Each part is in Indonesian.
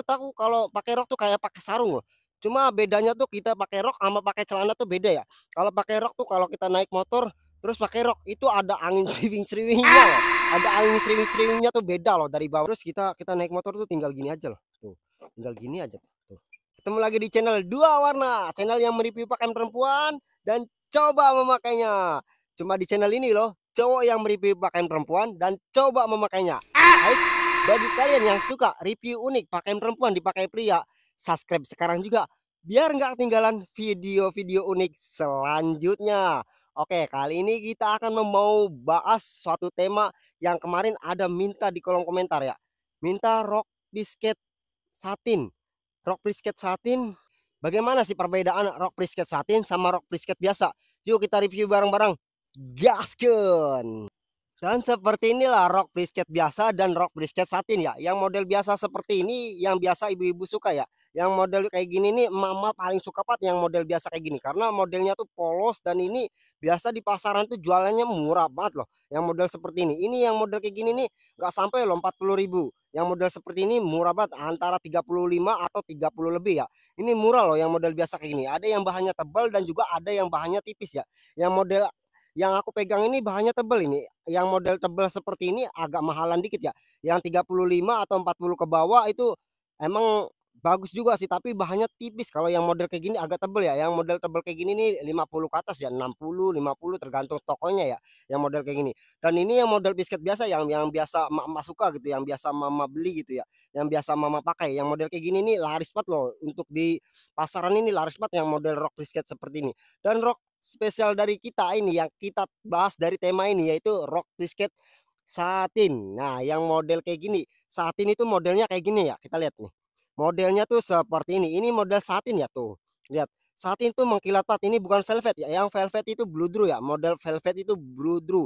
mataku kalau pakai rok tuh kayak pakai sarung loh. Cuma bedanya tuh kita pakai rok sama pakai celana tuh beda ya. Kalau pakai rok tuh kalau kita naik motor terus pakai rok itu ada angin sriwing-sriwingnya loh. Ada angin sriwing-sriwingnya tuh beda loh dari bawah. Terus kita naik motor tuh tinggal gini aja loh. Tuh, tinggal gini aja tuh. Ketemu lagi di channel Dua Warna, channel yang mereview pakaian perempuan dan coba memakainya. Cuma di channel ini loh, cowok yang mereview pakaian perempuan dan coba memakainya. Hai, bagi kalian yang suka review unik pakaian perempuan dipakai pria, subscribe sekarang juga biar nggak ketinggalan video-video unik selanjutnya. Oke, kali ini kita akan mau bahas suatu tema yang kemarin ada minta di kolom komentar ya. Minta rok bisket satin. Rok brisket satin, bagaimana sih perbedaan rok brisket satin sama rok brisket biasa? Yuk kita review bareng-bareng. Gaskeun! Dan seperti inilah rok brisket biasa dan rok brisket satin ya. Yang model biasa seperti ini yang biasa ibu-ibu suka ya. Yang model kayak gini nih mama paling suka banget yang model biasa kayak gini. Karena modelnya tuh polos dan ini biasa di pasaran tuh jualannya murah banget loh. Yang model seperti ini. Ini yang model kayak gini nih nggak sampai loh 40.000. Yang model seperti ini murah banget antara 35 atau 30 lebih ya. Ini murah loh yang model biasa kayak gini. Ada yang bahannya tebal dan juga ada yang bahannya tipis ya. Yang model yang aku pegang ini bahannya tebal ini. Yang model tebal seperti ini agak mahalan dikit ya. Yang 35 atau 40 ke bawah itu emang bagus juga sih, tapi bahannya tipis. Kalau yang model kayak gini agak tebal ya. Yang model tebal kayak gini nih 50 ke atas ya, 60, 50 tergantung tokonya ya. Yang model kayak gini. Dan ini yang model biskuit biasa yang biasa emak-emak suka gitu, yang biasa mama beli gitu ya. Yang biasa mama pakai. Yang model kayak gini nih laris banget loh untuk di pasaran ini laris banget yang model rok biskuit seperti ini. Dan rok spesial dari kita ini yang kita bahas dari tema ini yaitu rok biskuit satin. Nah, yang model kayak gini, satin itu modelnya kayak gini ya. Kita lihat nih. Modelnya tuh seperti ini. Ini model satin ya tuh. Lihat. Satin tuh mengkilat banget. Ini bukan velvet ya. Yang velvet itu bludru ya. Model velvet itu bludru.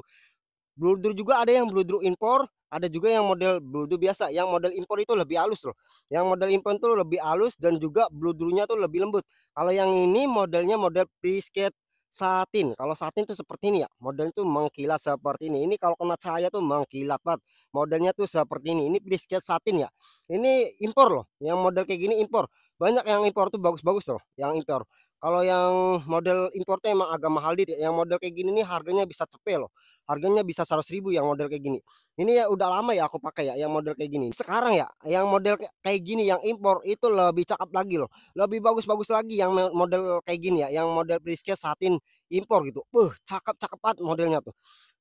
Bludru juga ada yang bludru impor, ada juga yang model bludru biasa. Yang model impor itu lebih halus loh. Yang model impor itu lebih halus dan juga bludrunya tuh lebih lembut. Kalau yang ini modelnya model brisket satin. Kalau satin tuh seperti ini ya. Model itu mengkilat seperti ini. Ini kalau kena cahaya tuh mengkilat banget. Modelnya tuh seperti ini. Ini brisket satin ya. Ini impor loh. Yang model kayak gini impor. Banyak yang impor tuh bagus-bagus loh. Yang impor. Kalau yang model impor tuh emang agak mahal dikit ya. Yang model kayak gini nih harganya bisa cepet loh. Harganya bisa 100.000 yang model kayak gini. Ini ya udah lama ya aku pakai ya yang model kayak gini. Sekarang ya yang model kayak gini yang impor itu lebih cakep lagi loh. Lebih bagus-bagus lagi yang model kayak gini ya, yang model brisket satin impor gitu. Cakep-cakep banget modelnya tuh.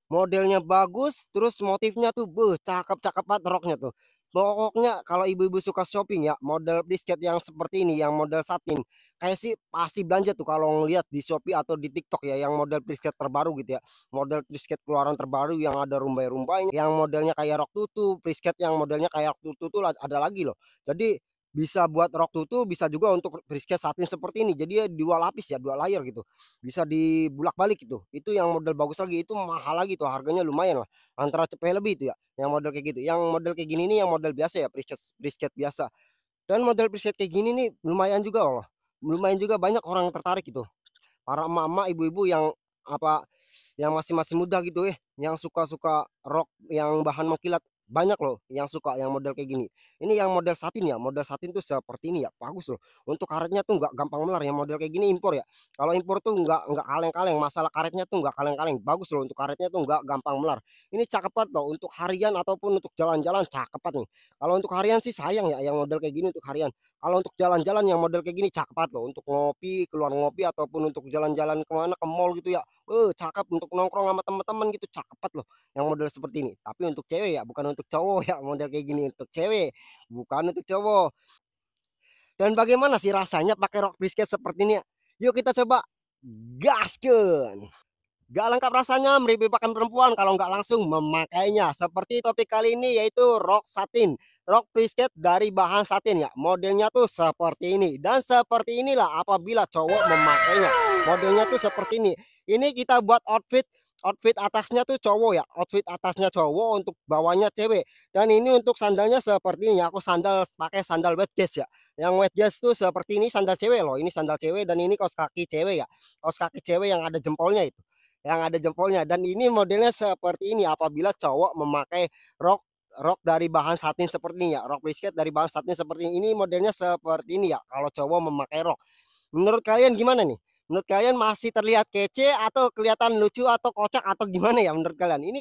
Modelnya bagus, terus motifnya tuh cakep-cakep banget roknya tuh. Pokoknya kalau ibu-ibu suka shopping ya, model brisket yang seperti ini, yang model satin, kayak sih pasti belanja tuh kalau ngeliat di Shopee atau di TikTok ya, yang model brisket terbaru gitu ya. Model brisket keluaran terbaru yang ada rumbai-rumbainya, yang modelnya kayak rok tutu, brisket yang modelnya kayak rok tutu tuh ada lagi loh. Jadi bisa buat rok tutu, bisa juga untuk brisket satin seperti ini. Jadi ya dua lapis ya, dua layer gitu. Bisa dibulak-balik gitu. Itu yang model bagus lagi, itu mahal lagi tuh, harganya lumayan lah. Antara cepet lebih itu ya, yang model kayak gitu. Yang model kayak gini nih yang model biasa ya, brisket brisket biasa. Dan model brisket kayak gini nih lumayan juga loh. Lumayan juga banyak orang yang tertarik gitu. Para emak-emak, ibu-ibu yang apa yang masih-masih muda gitu yang suka-suka rok yang bahan mengkilat. Banyak loh yang suka yang model kayak gini. Ini yang model satin ya, model satin tuh seperti ini ya, bagus loh. Untuk karetnya tuh nggak gampang melar, yang model kayak gini impor ya. Kalau impor tuh nggak kaleng-kaleng, masalah karetnya tuh nggak kaleng-kaleng, bagus loh untuk karetnya tuh nggak gampang melar. Ini cakep banget loh untuk harian ataupun untuk jalan-jalan cakep banget nih. Kalau untuk harian sih sayang ya yang model kayak gini untuk harian. Kalau untuk jalan-jalan yang model kayak gini cakep banget loh, untuk ngopi, keluar ngopi ataupun untuk jalan-jalan kemana ke mall gitu ya. Cakep untuk nongkrong sama teman-teman gitu, cakep banget loh yang model seperti ini. Tapi untuk cewek ya, bukan untuk cowok ya model kayak gini, untuk cewek, bukan untuk cowok. Dan bagaimana sih rasanya pakai rok brisket seperti ini ya? Yuk kita coba gaskeun! Gak lengkap rasanya mereview pakaian perempuan kalau nggak langsung memakainya. Seperti topik kali ini yaitu rok satin. Rok brisket dari bahan satin ya. Modelnya tuh seperti ini. Dan seperti inilah apabila cowok memakainya. Modelnya tuh seperti ini. Ini kita buat outfit. Outfit atasnya tuh cowok ya. Outfit atasnya cowok, untuk bawahnya cewek. Dan ini untuk sandalnya seperti ini. Aku sandal pakai sandal wet jas ya. Yang wet jas tuh seperti ini sandal cewek loh. Ini sandal cewek dan ini kaos kaki cewek ya. Kaos kaki cewek yang ada jempolnya itu, yang ada jempolnya. Dan ini modelnya seperti ini apabila cowok memakai rok rok dari bahan satin seperti ini ya, rok brisket dari bahan satin seperti ini. Ini modelnya seperti ini ya, kalau cowok memakai rok. Menurut kalian gimana nih? Menurut kalian masih terlihat kece atau kelihatan lucu atau kocak atau gimana ya menurut kalian? Ini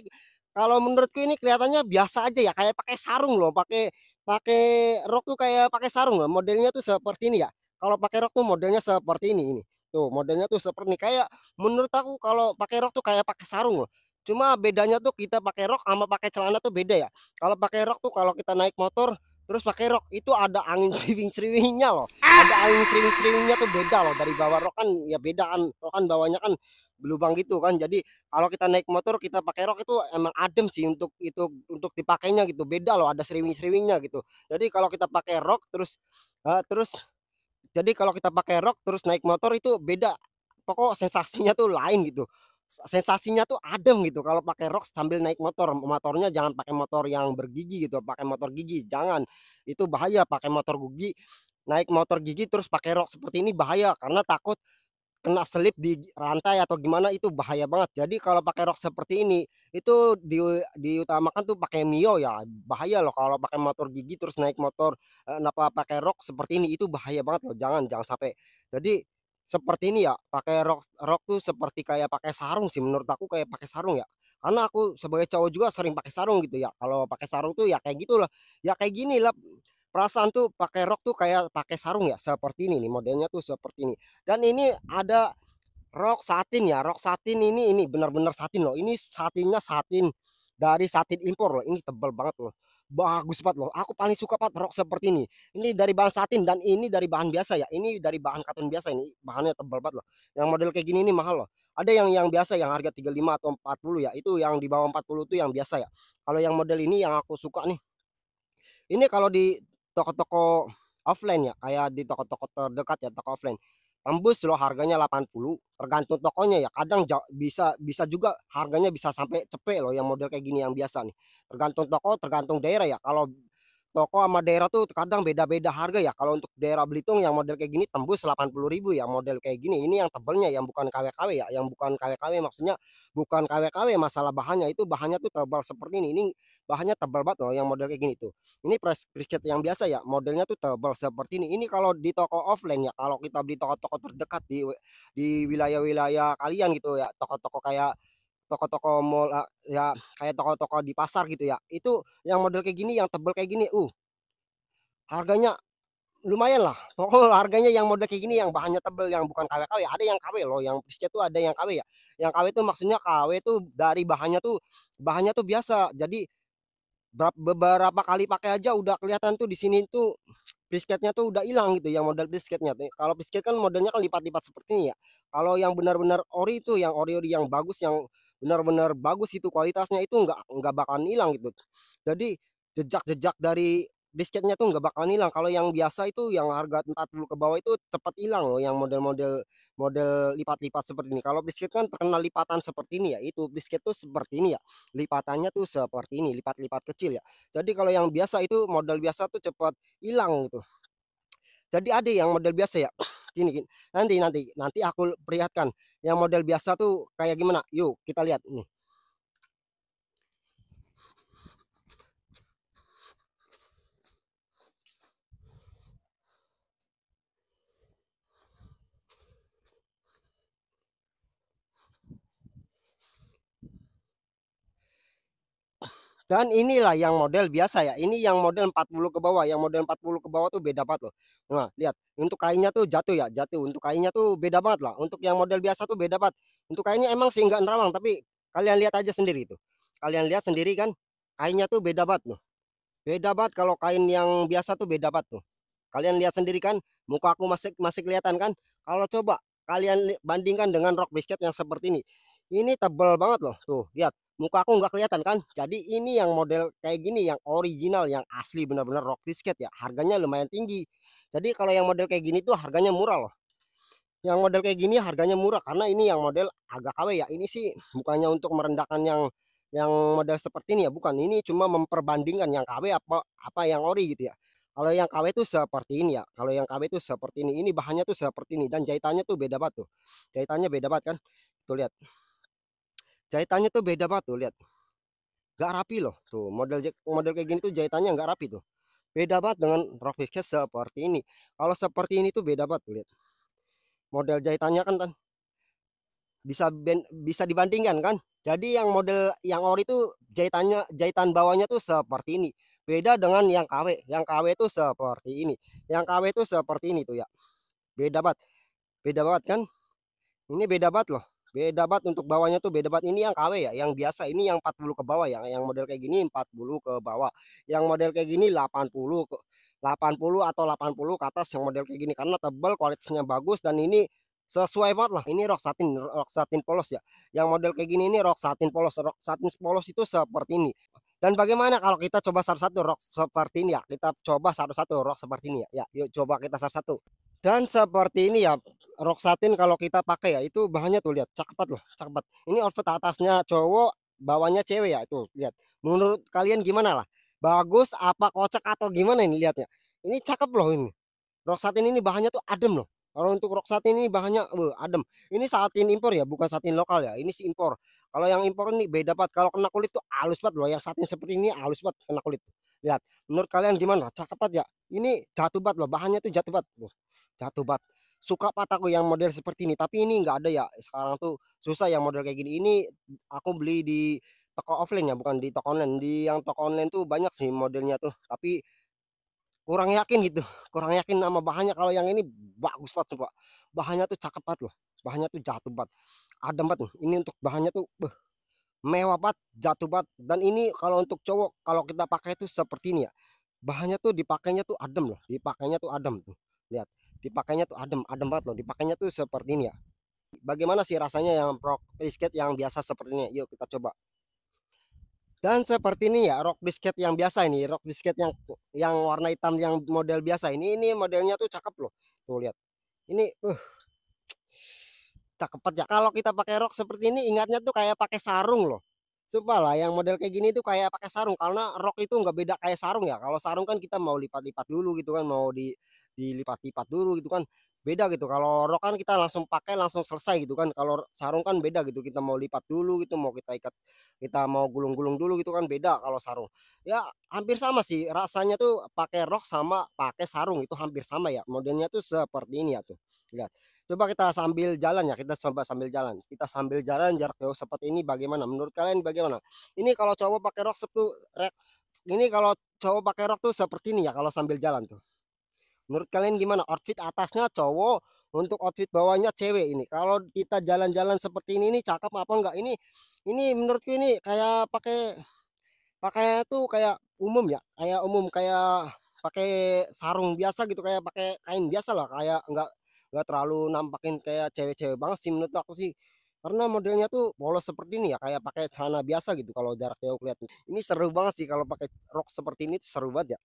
kalau menurutku ini kelihatannya biasa aja ya, kayak pakai sarung loh, pakai pakai rok tuh kayak pakai sarung loh. Modelnya tuh seperti ini ya. Kalau pakai rok tuh modelnya seperti ini. Tuh, modelnya tuh seperti ini. Kayak menurut aku kalau pakai rok tuh kayak pakai sarung loh. Cuma bedanya tuh kita pakai rok sama pakai celana tuh beda ya. Kalau pakai rok tuh kalau kita naik motor terus pakai rok itu ada angin sriwing-sriwingnya loh. Ada angin sriwing-sriwingnya tuh beda loh dari bawah rok kan ya beda kan. Rok kan bawahnya kan berlubang gitu kan. Jadi kalau kita naik motor kita pakai rok itu emang adem sih untuk itu untuk dipakainya gitu. Beda loh ada sriwing-sriwingnya gitu. Jadi kalau kita pakai rok terus jadi kalau kita pakai rok terus naik motor itu beda. Pokok sensasinya tuh lain gitu. Sensasinya tuh adem gitu kalau pakai rok sambil naik motor. Motornya jangan pakai motor yang bergigi gitu, pakai motor gigi, jangan. Itu bahaya pakai motor gigi, naik motor gigi terus pakai rok seperti ini bahaya karena takut kena selip di rantai atau gimana itu bahaya banget. Jadi kalau pakai rok seperti ini itu diutamakan tuh pakai Mio ya. Bahaya loh kalau pakai motor gigi terus naik motor kenapa pakai rok seperti ini itu bahaya banget loh. Jangan sampai. Jadi seperti ini ya, pakai rok rok tuh seperti kayak pakai sarung sih menurut aku kayak pakai sarung ya. Karena aku sebagai cowok juga sering pakai sarung gitu ya. Kalau pakai sarung tuh ya kayak gitulah. Ya kayak gini lah perasaan tuh pakai rok tuh kayak pakai sarung ya seperti ini nih modelnya tuh seperti ini. Dan ini ada rok satin ya, rok satin ini benar-benar satin loh. Ini satinnya satin dari satin impor loh. Ini tebal banget loh. Bagus banget loh. Aku paling suka banget rok seperti ini. Ini dari bahan satin dan ini dari bahan biasa ya. Ini dari bahan katun biasa ini. Bahannya tebal banget loh. Yang model kayak gini ini mahal loh. Ada yang biasa yang harga 35 atau 40 ya. Itu yang di bawah 40 itu yang biasa ya. Kalau yang model ini yang aku suka nih. Ini kalau di toko-toko offline ya, kayak di toko-toko terdekat ya, toko offline. Tembus loh harganya 80, tergantung tokonya ya. Kadang bisa juga harganya bisa sampai cepet loh yang model kayak gini yang biasa nih. Tergantung toko, tergantung daerah ya. Kalau toko sama daerah tuh kadang beda-beda harga ya. Kalau untuk daerah Belitung yang model kayak gini tembus 80.000 ya model kayak gini. Ini yang tebelnya yang bukan KW-KW ya, yang bukan KW-KW maksudnya bukan KW-KW masalah bahannya itu bahannya tuh tebal seperti ini. Ini bahannya tebal banget loh yang model kayak gini tuh. Ini brisket yang biasa ya, modelnya tuh tebal seperti ini. Ini kalau di toko offline ya, kalau kita beli toko-toko terdekat di wilayah-wilayah kalian gitu ya, toko-toko kayak toko-toko mall ya kayak toko-toko di pasar gitu ya. Itu yang model kayak gini, yang tebel kayak gini, harganya lumayan lah. Pokoknya harganya yang model kayak gini, yang bahannya tebel, yang bukan KW-KW. Ada yang KW loh, yang brisket tuh ada yang KW ya. Yang KW tuh maksudnya KW tuh dari bahannya tuh biasa. Jadi beberapa kali pakai aja udah kelihatan tuh di sini tuh brisketnya tuh udah hilang gitu yang model brisketnya tuh. Kalau brisket kan modelnya kan lipat-lipat seperti ini ya. Kalau yang benar-benar ori itu yang ori-ori yang bagus yang benar-benar bagus itu kualitasnya itu nggak bakalan hilang gitu. Jadi jejak-jejak dari brisketnya tuh nggak bakalan hilang. Kalau yang biasa itu yang harga 40 ke bawah itu cepat hilang loh yang model lipat-lipat seperti ini. Kalau brisket kan terkenal lipatan seperti ini ya. Itu brisket tuh seperti ini ya. Lipatannya tuh seperti ini, lipat-lipat kecil ya. Jadi kalau yang biasa itu model biasa tuh cepat hilang gitu. Jadi ada yang model biasa ya. Gini, gini. Nanti aku perlihatkan. Yang model biasa tuh kayak gimana? Yuk kita lihat nih. Dan inilah yang model biasa ya. Ini yang model 40 ke bawah. Yang model 40 ke bawah tuh beda banget loh. Nah, lihat. Untuk kainnya tuh jatuh ya, jatuh. Untuk kainnya tuh beda banget lah. Untuk yang model biasa tuh beda banget. Untuk kainnya emang sih nggak nerawang, tapi kalian lihat aja sendiri tuh. Kalian lihat sendiri kan, kainnya tuh beda banget loh. Beda banget kalau kain yang biasa tuh beda banget tuh. Kalian lihat sendiri kan, muka aku masih masih kelihatan kan? Kalau coba kalian bandingkan dengan rok brisket yang seperti ini. Ini tebal banget loh. Tuh, lihat. Muka aku nggak kelihatan kan? Jadi ini yang model kayak gini yang original, yang asli benar-benar rok brisket ya. Harganya lumayan tinggi. Jadi kalau yang model kayak gini tuh harganya murah loh. Yang model kayak gini harganya murah karena ini yang model agak KW ya. Ini sih bukannya untuk merendahkan yang model seperti ini ya, bukan. Ini cuma memperbandingkan yang KW apa apa yang ori gitu ya. Kalau yang KW itu seperti ini ya. Kalau yang KW itu seperti ini. Ini bahannya tuh seperti ini dan jahitannya tuh beda banget tuh. Jahitannya beda banget kan? Tuh lihat. Jahitannya tuh beda banget tuh lihat. nggak rapi loh. Tuh model kayak gini tuh jahitannya nggak rapi tuh. Beda banget dengan rok biscuit seperti ini. Kalau seperti ini tuh beda banget tuh, lihat. Model jahitannya kan bisa dibandingkan kan. Jadi yang model yang ori itu jahitan bawahnya tuh seperti ini. Beda dengan yang KW. Yang KW itu seperti ini. Yang KW itu seperti ini tuh ya. Beda banget. Beda banget kan? Ini beda banget loh. Beda banget untuk bawahnya tuh beda banget. Ini yang KW ya, yang biasa. Ini yang 40 ke bawah ya. Yang model kayak gini 40 ke bawah. Yang model kayak gini 80 ke 80 atau 80 ke atas yang model kayak gini karena tebal, kualitasnya bagus dan ini sesuai banget lah. Ini rok satin polos ya. Yang model kayak gini ini rok satin polos. Rok satin polos itu seperti ini. Dan bagaimana kalau kita coba satu-satu rok seperti ini ya? Kita coba satu-satu rok seperti ini ya. Ya, yuk coba kita satu-satu. Dan seperti ini ya, rok satin kalau kita pakai ya, itu bahannya tuh lihat, cakep banget loh, cakep banget. Ini outfit atasnya cowok, bawahnya cewek ya, itu lihat. Menurut kalian gimana lah? Bagus apa kocak atau gimana ini lihatnya? Ini cakep loh ini. Rok satin ini bahannya tuh adem loh. Kalau untuk rok satin ini bahannya adem. Ini satin impor ya, bukan satin lokal ya. Ini si impor. Kalau yang impor ini beda banget. Kalau kena kulit tuh halus banget loh. Yang satin seperti ini halus banget kena kulit. Lihat. Menurut kalian gimana? Cakep banget ya. Ini jatuh banget loh. Bahannya tuh jatuh banget. Jatuh banget. Suka pat aku yang model seperti ini. Tapi ini nggak ada ya. Sekarang tuh susah yang model kayak gini. Ini aku beli di toko offline ya, bukan di toko online. Di yang toko online tuh banyak sih modelnya tuh. Tapi kurang yakin gitu, kurang yakin sama bahannya. Kalau yang ini bagus banget coba, bahannya tuh cakep banget loh, bahannya tuh jatuh banget, adem banget nih. Ini untuk bahannya tuh mewah banget, jatuh banget. Dan ini kalau untuk cowok kalau kita pakai tuh seperti ini ya, bahannya tuh dipakainya tuh adem loh, dipakainya tuh adem tuh, lihat, dipakainya tuh adem, adem banget loh, dipakainya tuh seperti ini ya. Bagaimana sih rasanya yang pro skate yang biasa seperti ini? Yuk kita coba. Dan seperti ini ya rok biscuit yang biasa ini, rok biscuit yang warna hitam yang model biasa ini modelnya tuh cakep loh. Tuh lihat. Ini cakep banget ya. Kalau kita pakai rok seperti ini ingatnya tuh kayak pakai sarung loh. Sumpah lah yang model kayak gini tuh kayak pakai sarung karena rok itu nggak beda kayak sarung ya. Kalau sarung kan kita mau lipat-lipat dulu gitu kan, mau dilipat-lipat dulu gitu kan. Beda gitu. Kalau rok kan kita langsung pakai langsung selesai gitu kan. Kalau sarung kan beda gitu. Kita mau lipat dulu gitu, mau kita ikat, kita mau gulung-gulung dulu gitu kan beda kalau sarung. Ya hampir sama sih rasanya tuh pakai rok sama pakai sarung itu hampir sama ya. Modelnya tuh seperti ini ya tuh. Lihat. Coba kita sambil jalan ya, kita coba sambil jalan. Kita sambil jalan jarak jauh seperti ini bagaimana? Menurut kalian bagaimana? Ini kalau cowok pakai rok ini kalau cowok pakai rok tuh seperti ini ya kalau sambil jalan tuh. Menurut kalian gimana? Outfit atasnya cowok, untuk outfit bawahnya cewek ini. Kalau kita jalan-jalan seperti ini cakep apa enggak? Ini menurutku ini kayak pakai pakai tuh kayak umum ya, kayak umum kayak pakai sarung biasa gitu, kayak pakai kain biasa lah, kayak nggak terlalu nampakin kayak cewek-cewek banget sih menurut aku sih. Karena modelnya tuh polos seperti ini ya, kayak pakai celana biasa gitu kalau jarak jauh kelihatan. Ini seru banget sih kalau pakai rok seperti ini, seru banget ya.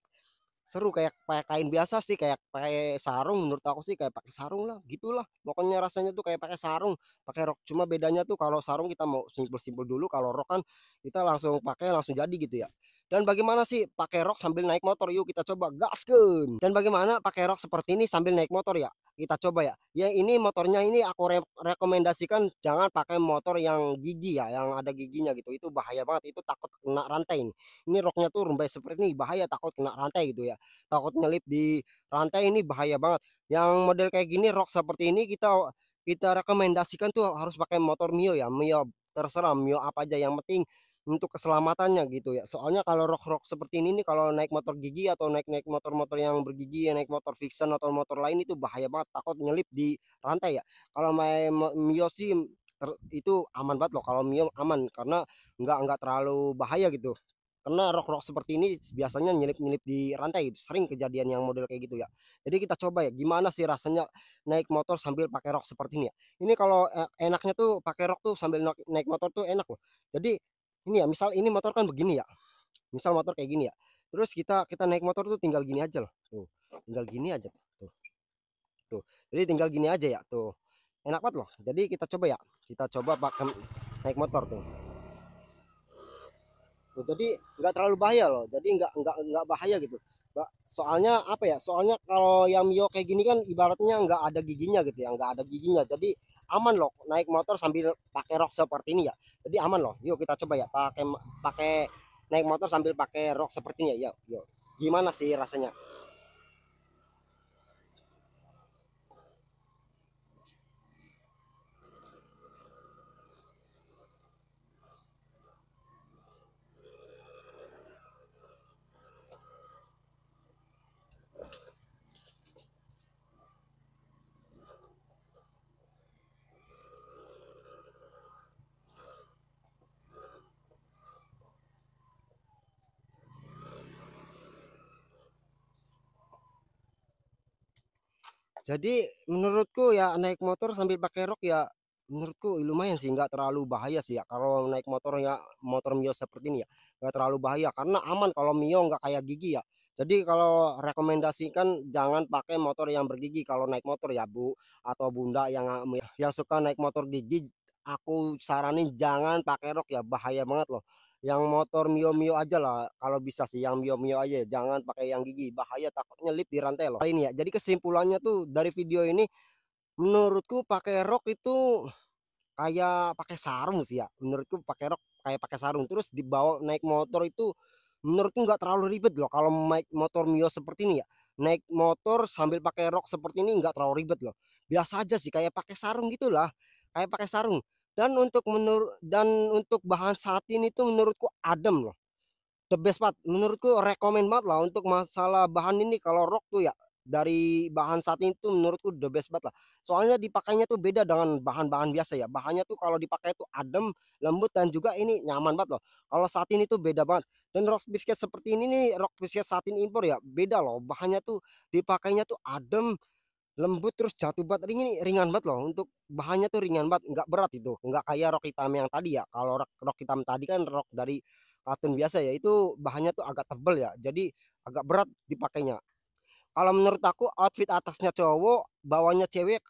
Seru kayak pakai kain biasa sih, kayak pakai sarung. Menurut aku sih kayak pakai sarung lah, gitulah. Pokoknya rasanya tuh kayak pakai sarung, pakai rok. Cuma bedanya tuh kalau sarung kita mau simpel-simpel dulu, kalau rok kan kita langsung pakai langsung jadi gitu ya. Dan bagaimana sih pakai rok sambil naik motor? Yuk kita coba gaskeun. Dan bagaimana pakai rok seperti ini sambil naik motor ya? Kita coba ya. Ya ini motornya ini aku rekomendasikan jangan pakai motor yang gigi ya, yang ada giginya gitu. Itu bahaya banget, itu takut kena rantai ini. Ini roknya tuh rumbai seperti ini bahaya, takut kena rantai gitu ya. Takut nyelip di rantai ini bahaya banget. Yang model kayak gini rok seperti ini kita kita rekomendasikan tuh harus pakai motor Mio ya. Mio terserah Mio apa aja yang penting untuk keselamatannya gitu ya. Soalnya kalau rok-rok seperti ini nih kalau naik motor gigi atau naik-naik motor-motor yang bergigi ya, naik motor fiction atau motor lain itu bahaya banget, takut nyelip di rantai ya. Kalau main Mio sih itu aman banget loh. Kalau Mio aman karena nggak terlalu bahaya gitu. Karena rok-rok seperti ini biasanya nyelip-nyelip di rantai gitu, sering kejadian yang model kayak gitu ya. Jadi kita coba ya, gimana sih rasanya naik motor sambil pakai rok seperti ini ya. Ini kalau enaknya tuh pakai rok tuh sambil naik motor tuh enak loh. Jadi ini ya, misal ini motor kan begini ya. Misal motor kayak gini ya. Terus kita kita naik motor tuh tinggal gini aja loh. Tuh, tinggal gini aja tuh. Tuh. Jadi tinggal gini aja ya, tuh. Enak banget loh. Jadi kita coba ya. Kita coba pakai naik motor tuh. Tuh, jadi nggak terlalu bahaya loh. Jadi nggak bahaya gitu. Soalnya apa ya? Soalnya kalau yang Mio kayak gini kan ibaratnya nggak ada giginya gitu ya, nggak ada giginya. Jadi aman loh naik motor sambil pakai rok seperti ini ya. Jadi aman loh. Yuk kita coba ya pakai pakai naik motor sambil pakai rok sepertinya ya. Yo, gimana sih rasanya? Jadi menurutku ya naik motor sambil pakai rok ya menurutku lumayan sih, nggak terlalu bahaya sih ya kalau naik motor ya, motor Mio seperti ini ya nggak terlalu bahaya karena aman kalau Mio nggak kayak gigi ya. Jadi kalau rekomendasikan jangan pakai motor yang bergigi kalau naik motor ya Bu atau Bunda yang suka naik motor gigi, aku saranin jangan pakai rok ya, bahaya banget loh. Yang motor Mio Mio aja lah kalau bisa sih, yang Mio Mio aja jangan pakai yang gigi, bahaya takutnya lip di rantai loh ini ya. Jadi kesimpulannya tuh dari video ini, menurutku pakai rok itu kayak pakai sarung sih ya, menurutku pakai rok kayak pakai sarung. Terus dibawa naik motor itu menurutku nggak terlalu ribet loh kalau naik motor Mio seperti ini ya. Naik motor sambil pakai rok seperti ini nggak terlalu ribet loh, biasa aja sih kayak pakai sarung gitulah, kayak pakai sarung. Dan untuk bahan satin itu menurutku adem loh, the best banget menurutku, rekomen banget lah untuk masalah bahan ini. Kalau rok tuh ya dari bahan satin itu menurutku the best banget lah, soalnya dipakainya tuh beda dengan bahan-bahan biasa ya. Bahannya tuh kalau dipakai tuh adem, lembut, dan juga ini nyaman banget loh. Kalau satin itu beda banget. Dan rok biscuit seperti ini nih, rok biscuit satin impor ya beda loh, bahannya tuh dipakainya tuh adem, lembut, terus jatuh banget, ringan banget loh. Untuk bahannya tuh ringan banget, nggak berat, itu nggak kayak rok hitam yang tadi ya. Kalau rok hitam tadi kan rok dari katun biasa ya, itu bahannya tuh agak tebel ya, jadi agak berat dipakainya. Kalau menurut aku outfit atasnya cowok, bawahnya cewek,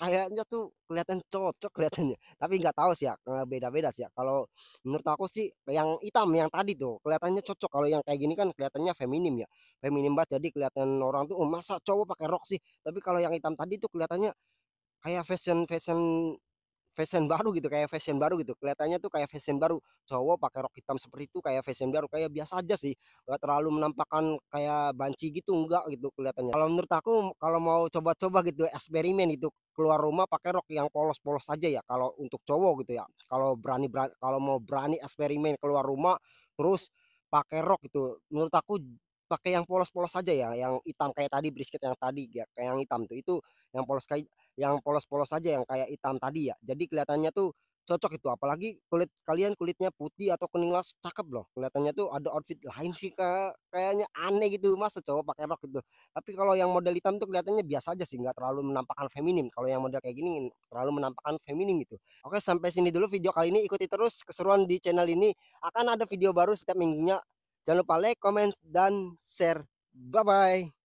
kayaknya tuh kelihatan cocok kelihatannya. Tapi nggak tahu sih ya, beda-beda sih ya. Kalau menurut aku sih yang hitam yang tadi tuh kelihatannya cocok. Kalau yang kayak gini kan kelihatannya feminim ya. Feminim banget, jadi kelihatan orang tuh, oh masa cowok pakai rok sih. Tapi kalau yang hitam tadi tuh kelihatannya kayak fashion fashion fashion baru gitu, kayak fashion baru gitu. Kelihatannya tuh kayak fashion baru. Cowok pakai rok hitam seperti itu kayak fashion baru, kayak biasa aja sih. Nggak terlalu menampakkan kayak banci gitu, enggak gitu kelihatannya. Kalau menurut aku kalau mau coba-coba gitu eksperimen itu, keluar rumah pakai rok yang polos-polos aja ya kalau untuk cowok gitu ya. Kalau mau berani eksperimen keluar rumah terus pakai rok gitu, menurut aku pakai yang polos-polos aja ya, yang hitam kayak tadi brisket yang tadi ya, kayak yang hitam tuh itu yang polos, kayak yang polos-polos aja yang kayak hitam tadi ya. Jadi kelihatannya tuh cocok itu, apalagi kulit kalian kulitnya putih atau kuning las, cakep loh. Kelihatannya tuh ada outfit lain sih, kayaknya aneh gitu, masa cowok pakai rok gitu. Tapi kalau yang model hitam tuh kelihatannya biasa aja sih, nggak terlalu menampakkan feminim. Kalau yang model kayak gini terlalu menampakkan feminim gitu. Oke, sampai sini dulu video kali ini. Ikuti terus keseruan di channel ini. Akan ada video baru setiap minggunya. Jangan lupa like, comment, dan share. Bye bye.